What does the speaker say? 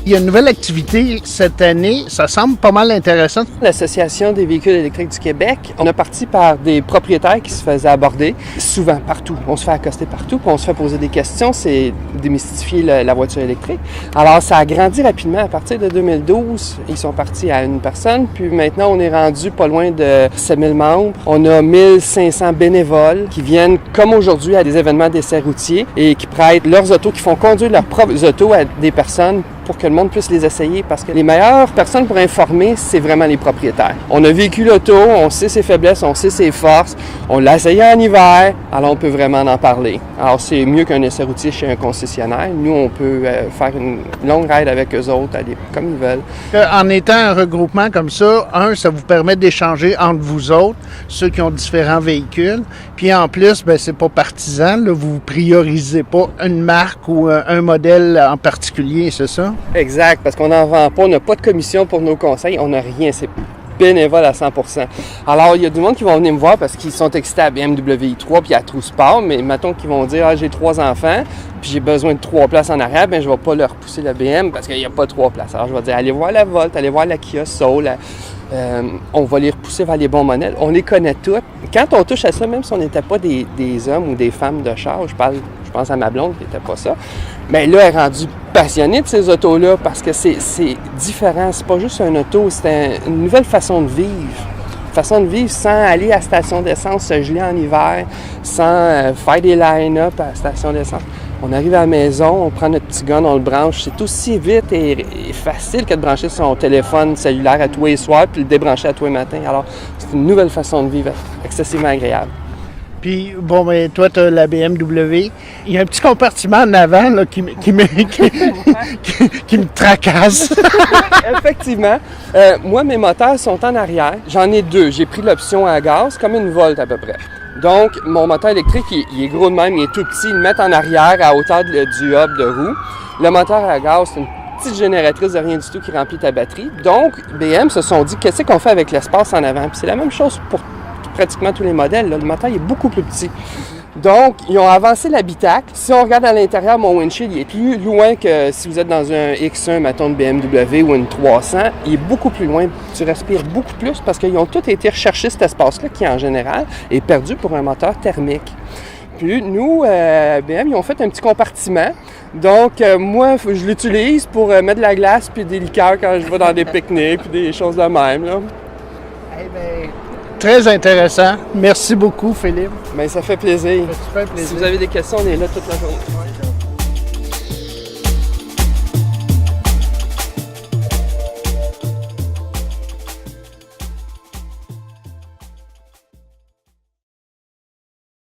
Il y a une nouvelle activité cette année, ça semble pas mal intéressant. L'Association des véhicules électriques du Québec, on a parti par des propriétaires qui se faisaient aborder, souvent partout. On se fait accoster partout, puis on se fait poser des questions, c'est démystifier la voiture électrique. Alors, ça a grandi rapidement. À partir de 2012, ils sont partis à une personne, puis maintenant, on est rendu pas loin de 7000 membres. On a 1500 bénévoles qui viennent, comme aujourd'hui, à des événements d'essais routiers et qui prêtent leurs autos, qui font conduire leurs propres autos à des personnes pour que le monde puisse les essayer, parce que les meilleures personnes pour informer, c'est vraiment les propriétaires. On a vécu l'auto, on sait ses faiblesses, on sait ses forces, on l'a essayé en hiver, alors on peut vraiment en parler. Alors c'est mieux qu'un essai routier chez un concessionnaire. Nous, on peut faire une longue ride avec eux autres, aller comme ils veulent. En étant un regroupement comme ça, ça vous permet d'échanger entre vous autres, ceux qui ont différents véhicules, puis en plus, c'est pas partisan, là, vous priorisez pas une marque ou un modèle en particulier, c'est ça? Exact, parce qu'on n'en vend pas, on n'a pas de commission pour nos conseils, on n'a rien, c'est bénévole à 100%. Alors, il y a du monde qui vont venir me voir parce qu'ils sont excités à BMW i3 puis à True Sport, mais mettons qu'ils vont dire « j'ai 3 enfants, puis j'ai besoin de 3 places en arrière, je ne vais pas leur pousser la BM parce qu'il n'y a pas 3 places. » Alors, je vais dire « allez voir la Volt, allez voir la Kia Soul. » On va les repousser vers les bons modèles. On les connaît toutes. Quand on touche à ça, même si on n'était pas des hommes ou des femmes de char, je pense à ma blonde qui n'était pas ça, mais là, elle est rendue passionnée de ces autos-là parce que c'est différent. C'est pas juste un auto, c'est une nouvelle façon de vivre. Façon de vivre sans aller à la station d'essence, se geler en hiver, sans faire des line-up à la station d'essence. On arrive à la maison, on prend notre petit gun, on le branche. C'est aussi vite et facile que de brancher son téléphone cellulaire à tous les soirs puis le débrancher à tous les matins. Alors, c'est une nouvelle façon de vivre excessivement agréable. Puis, toi, tu as la BMW. Il y a un petit compartiment en avant là, qui me tracasse. Effectivement. Moi, mes moteurs sont en arrière. J'en ai 2. J'ai pris l'option à gaz, comme une Volt à peu près. Donc, mon moteur électrique, il est gros de même, il est tout petit. Ils le mettent en arrière à hauteur du hub de roue. Le moteur à gaz, c'est une petite génératrice de rien du tout qui remplit ta batterie. Donc, BM se sont dit, qu'est-ce qu'on fait avec l'espace en avant? Puis c'est la même chose pour pratiquement tous les modèles. Là. Le moteur est beaucoup plus petit. Donc, ils ont avancé l'habitacle. Si on regarde à l'intérieur, mon windshield il est plus loin que si vous êtes dans un X1, mettons, de BMW ou une 300. Il est beaucoup plus loin. Tu respires beaucoup plus parce qu'ils ont tous été rechercher cet espace-là qui, en général, est perdu pour un moteur thermique. Puis, nous, BM, ils ont fait un petit compartiment. Donc, moi, je l'utilise pour mettre de la glace puis des liqueurs quand je vais dans des pique-niques puis des choses de même. Là. Très intéressant. Merci beaucoup, Philippe. Bien, ça fait plaisir. Ça fait super plaisir. Si vous avez des questions, on est là toute la journée.